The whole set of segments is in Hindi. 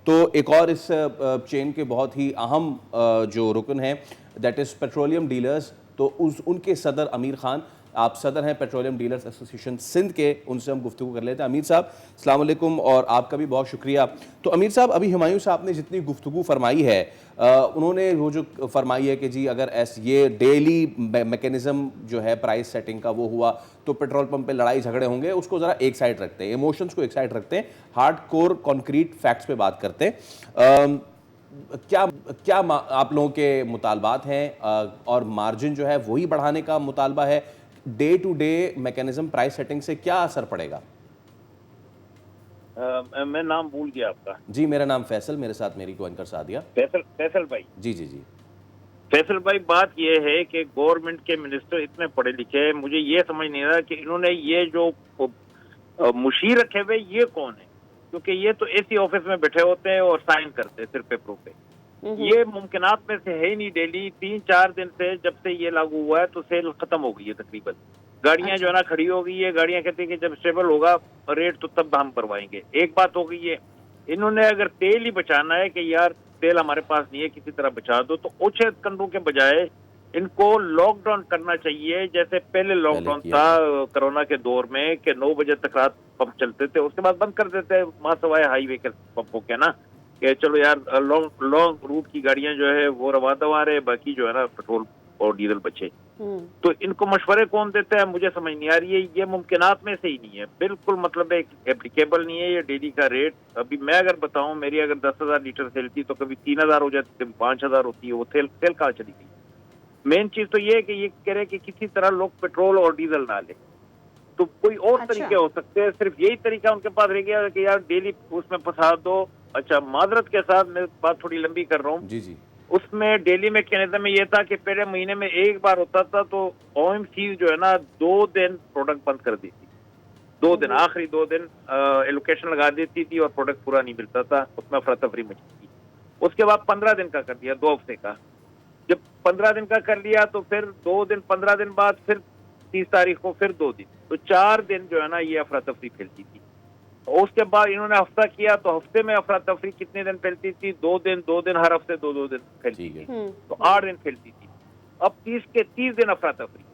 तो एक और इस चेन के बहुत ही अहम जो रुकन है दैट इज़ पेट्रोलियम डीलर्स। तो उनके सदर अमीर खान, आप सदर हैं पेट्रोलियम डीलर्स एसोसिएशन सिंध के, उनसे हम गुफ्तगू कर लेते हैं। अमीर साहब अस्सलाम वालेकुम, और आपका भी बहुत शुक्रिया। तो अमीर साहब, अभी हुमायूं साहब ने जितनी गुफ्तगू फरमाई है, उन्होंने वो जो फरमाई है कि जी अगर ये डेली मैकेनिज़्म जो है प्राइस सेटिंग का वो हुआ तो पेट्रोल पंप पे लड़ाई झगड़े होंगे, उसको ज़रा एक साइड रखते हैं, इमोशंस को एक साइड रखते हैं, हार्ड कोर कॉन्क्रीट फैक्ट्स पे बात करते हैं। क्या क्या आप लोगों के मुतालबात हैं, और मार्जिन जो है वही बढ़ाने का मुतालबा है? Day to day mechanism price setting से क्या असर पड़ेगा? मैं नाम भूल गया आपका। जी, मेरा नाम फैसल, मेरे साथ मेरी को एंकर सादिया। फैसल भाई। जी जी जी। फैसल भाई, बात ये है कि गवर्नमेंट के मिनिस्टर इतने पढ़े लिखे हैं, मुझे ये समझ नहीं रहा कि इन्होंने ये जो मुशीर रखे हुए ये कौन है, क्योंकि ये तो एसी ऑफिस में बैठे होते हैं और साइन करते हैं सिर्फ पेपरों पे। ये मुमकिनात में से है ही नहीं। डेली 3-4 दिन से जब से ये लागू हुआ है तो सेल खत्म हो गई है तकरीबन। गाड़ियां जो है ना खड़ी हो गई है। गाड़ियां कहती है कि जब स्टेबल होगा रेट तो तब हम करवाएंगे। एक बात हो गई है, इन्होंने अगर तेल ही बचाना है कि यार तेल हमारे पास नहीं है किसी तरह बचा दो, तो ओछे कंडों के बजाय इनको लॉकडाउन करना चाहिए, जैसे पहले लॉकडाउन था कोरोना के दौर में कि 9 बजे तक रात पंप चलते थे, उसके बाद बंद कर देते हैं वहां सवाए हाईवे के पंपों के ना, कि चलो यार लॉन्ग रूट की गाड़ियां जो है वो रवा दवा रहे, बाकी जो है ना पेट्रोल और डीजल बचे। तो इनको मशवरे कौन देता है मुझे समझ नहीं आ रही है। ये मुमकिनात में से ही नहीं है, बिल्कुल मतलब एप्लीकेबल नहीं है ये डेली का रेट। अभी मैं अगर बताऊं, मेरी अगर 10,000 लीटर सेल थी तो कभी 3,000 हो जाती, कभी 5,000 होती है। वो सेल कहाँ चली गई? मेन चीज तो ये है कि ये कह रहे कि किसी तरह लोग पेट्रोल और डीजल ना ले, तो कोई और तरीके हो सकते हैं। सिर्फ यही तरीका उनके पास रह गया कि यार डेली उसमें फंसा दो। अच्छा, माजरत के साथ मैं बात थोड़ी लंबी कर रहा हूँ जी जी। उसमें डेली मैकेनिज्म में ये था कि पहले महीने में एक बार होता था, तो ओएमसी जो है ना 2 दिन प्रोडक्ट बंद कर दी थी। 2 दिन, आखिरी 2 दिन एलोकेशन लगा देती थी और प्रोडक्ट पूरा नहीं मिलता था, उसमें अफरा तफरी मची थी। उसके बाद 15 दिन का कर दिया, 2 हफ्ते का। जब 15 दिन का कर लिया तो फिर 2 दिन, 15 दिन बाद फिर 30 तारीख को फिर 2 दिन, तो 4 दिन जो है ना ये अफरा तफरी फैलती थी। और उसके बाद इन्होंने हफ्ता किया तो हफ्ते में अफरा तफरी कितने दिन फैलती थी? 2 दिन, 2 दिन, हर हफ्ते 2-2 दिन फैलती थी, तो 8 दिन फैलती थी। अब 30 के 30 दिन अफरा तफरी।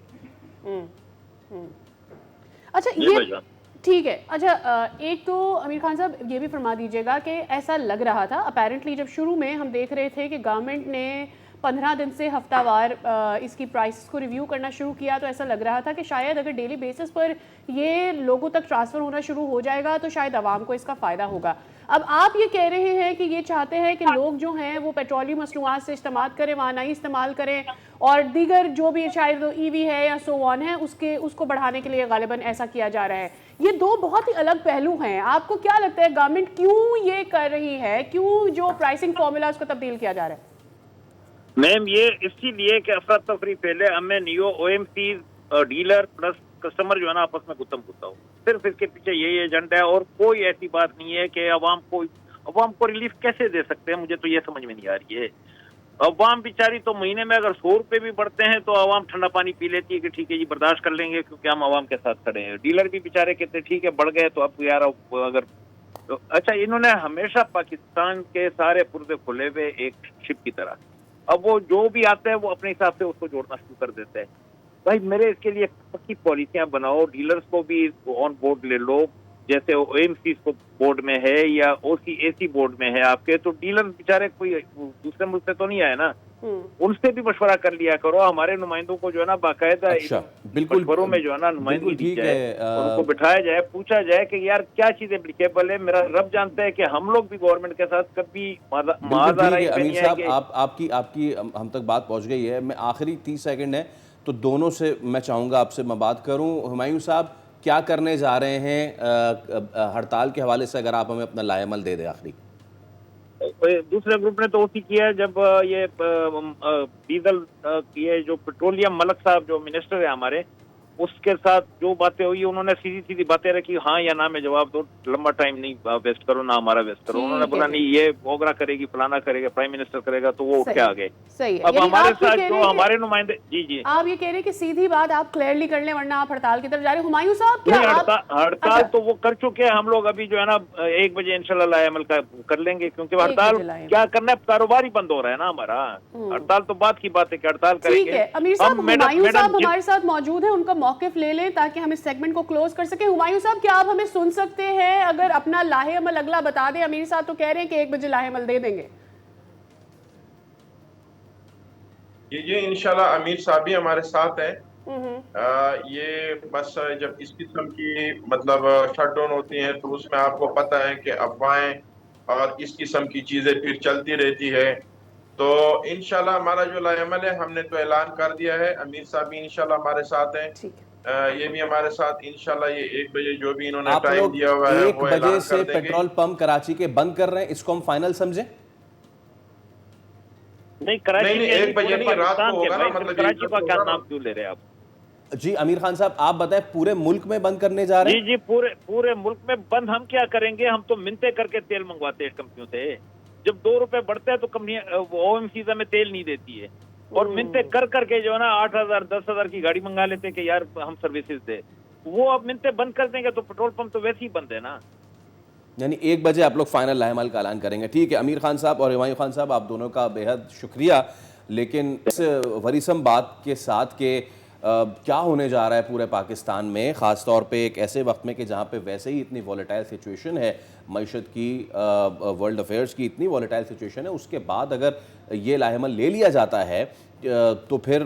अच्छा, ये ठीक है। अच्छा, एक तो आमिर खान साहब ये भी फरमा दीजिएगा कि ऐसा लग रहा था अपेरेंटली जब शुरू में हम देख रहे थे कि गवर्नमेंट ने 15 दिन से हफ्तावार इसकी प्राइस को रिव्यू करना शुरू किया, तो ऐसा लग रहा था कि शायद अगर डेली बेसिस पर ये लोगों तक ट्रांसफ़र होना शुरू हो जाएगा तो शायद आवाम को इसका फ़ायदा होगा। अब आप ये कह रहे हैं कि ये चाहते हैं कि लोग जो हैं वो पेट्रोलियम मसनूआत से इस्तेमाल करें, वानाई इस्तेमाल करें, और दीगर जो भी शायद ईवी है या सो ऑन है उसको बढ़ाने के लिए गालिबन ऐसा किया जा रहा है। ये दो बहुत ही अलग पहलू हैं। आपको क्या लगता है गवर्नमेंट क्यों ये कर रही है? क्यों जो प्राइसिंग फॉर्मूला उसको तब्दील किया जा रहा है? मैम, ये इसीलिए कि अफरा तफरी पहले हमें neo OMC dealer plus customer जो है ना आपस में गुत्तम गुत्ता हो, सिर्फ इसके पीछे यही एजेंडा है, और कोई ऐसी बात नहीं है कि अवाम को रिलीफ कैसे दे सकते हैं, मुझे तो ये समझ में नहीं आ रही है। अवाम बेचारी तो महीने में अगर 100 रुपए भी बढ़ते हैं तो अवाम ठंडा पानी पी लेती है कि ठीक है जी बर्दाश्त कर लेंगे क्योंकि हम अवाम के साथ खड़े हैं। डीलर भी बेचारे कहते हैं ठीक है बढ़ गए तो अब यार अगर तो अच्छा, इन्होंने हमेशा पाकिस्तान के सारे पुर्जे खुले हुए एक शिप की तरह, अब वो जो भी आता है वो अपने हिसाब से उसको जोड़ना शुरू कर देते हैं। भाई मेरे इसके लिए पक्की पॉलिसियां बनाओ, डीलर्स को भी ऑन बोर्ड ले लो, जैसे ओएमसी को बोर्ड में है या ओसीएसी बोर्ड में है आपके, तो डीलर बेचारे कोई दूसरे मुल्क से तो नहीं आए ना, उनसे भी मशवरा कर लिया करो। हमारे नुमाइंदों को जो है ना बाकायदा बिल्कुल मशवरों में जो है ना नुमाइंदगी दी जाए, उनको बिठाया जाए, पूछा जाए कि यार क्या चीज एप्लीकेबल है। मेरा रब जानता है कि हम लोग भी गवर्नमेंट के साथ कभी अमीर साहब आपकी हम तक बात पहुंच गई है। मैं आखिरी 30 सेकंड है तो दोनों से मैं चाहूंगा आपसे मैं बात करूं। हुमायूं साहब क्या करने जा रहे हैं हड़ताल के हवाले से, अगर आप हमें अपना लाएमल दे दें आखिरी। दूसरे ग्रुप ने तो उसी किया है जब ये डीजल ये जो पेट्रोलियम मलक साहब जो मिनिस्टर है हमारे, उसके साथ जो बातें हुई उन्होंने सीधी सीधी बातें रखी, हाँ या ना में जवाब दो, लंबा टाइम नहीं वेस्ट करो, ना हमारा वेस्ट करो। उन्होंने बोला नहीं ये ओगरा करेगी, फलाना करेगा, प्राइम मिनिस्टर करेगा, तो वो उठ के आ गए। सही है। अब हमारे साथ जो हमारे नुमाइंदे, जी जी, आप ये कह रहे हैं कि सीधी बात आप क्लियरली कर लें वरना आप हड़ताल की तरफ जा रहे हैं। हुमायूं साहब क्या हड़ताल तो वो कर चुके हैं, हम लोग अभी जो है ना 1 बजे इंशाल्लाह लाएमल का कर लेंगे, क्योंकि हड़ताल क्या करना है, कारोबार ही बंद हो रहा है ना हमारा। हड़ताल तो बात की बात है कि हड़ताल करेंगे। ठीक है अमीर साहब, हुमायूं साहब हमारे साथ मौजूद है, उनका मौकिफ ले लें ताकि हम इस सेगमेंट को क्लोज कर सके। हुमायूं साहब क्या आप हमें सुन सकते हैं? अगर अपना लाहे अमल अगला बता दें। अमीर साहब तो कह रहे हैं कि 1 बजे लाहे अमल दे देंगे। ये इंशाल्लाह अमीर साहब भी हमारे साथ हैं। ये बस जब इस किस्म की मतलब शटडाउन होती है तो उसमें आपको पता है कि अफवाहें और इस किस्म की चीजें फिर चलती रहती है। तो इंशाल्लाह हमारा जो लाएमल है हमने तो ऐलान कर दिया है, अमीर साहब भी इंशाल्लाह हमारे साथ हैं। ये भी हमारे साथ इंशाल्लाह ये 1 बजे जो भी इन्होंने टाइम दिया हुआ है 1 बजे से पेट्रोल पंप कराची के बंद कर रहे हैं, इसको हम फाइनल समझे? नहीं कराची नहीं 1 बजे नहीं, रात को होगा ना, मतलब कराची का क्या नाम क्यों ले रहे हैं आप? जी अमीर खान साहब आप बताएं, पूरे मुल्क में बंद करने जा रहे हैं? जी पूरे मुल्क में बंद हम क्या करेंगे, हम तो मिन्नतें करके तेल मंगवाते हैं कंपनियों से। जब 2 रुपए बढ़ते हैं तो कंपनियां ओएमसी में तेल नहीं देती है, और मिन्नतें कर करके जो है ना 8,000 10,000 की गाड़ी मंगा लेते हैं कि यार हम सर्विसेज दे। वो अब मिन्नतें बंद कर देंगे तो पेट्रोल पंप तो वैसे ही बंद है ना। यानी 1 बजे आप लोग फाइनल लाएमल का ऐलान करेंगे। ठीक है अमीर खान साहब और हुमायूं खान साहब, आप दोनों का बेहद शुक्रिया। लेकिन इस वरीसम बात के साथ के क्या होने जा रहा है पूरे पाकिस्तान में, ख़ास तौर पे एक ऐसे वक्त में कि जहाँ पे वैसे ही इतनी वॉलेटाइल सिचुएशन है मईशत की, वर्ल्ड अफेयर्स की इतनी वॉलेटाइल सिचुएशन है, उसके बाद अगर ये लाहेमल ले लिया जाता है तो फिर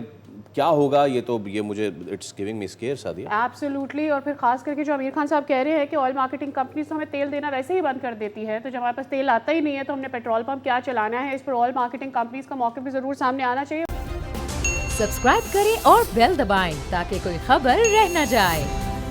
क्या होगा, ये मुझे it's giving me square Sadia. Absolutely. और फिर खास करके जो आमिर खान साहब कह रहे हैं कि ऑयल मार्केटिंग कंपनीज तो हमें तेल देना वैसे ही बंद कर देती है, तो जब हमारे पास तेल आता ही नहीं है तो हमने पेट्रोल पंप क्या चलाना है। इस पर ऑयल मार्केटिंग कंपनीज का मौके भी जरूर सामने आना चाहिए। सब्सक्राइब करें और बेल दबाएं ताकि कोई खबर रह न जाए।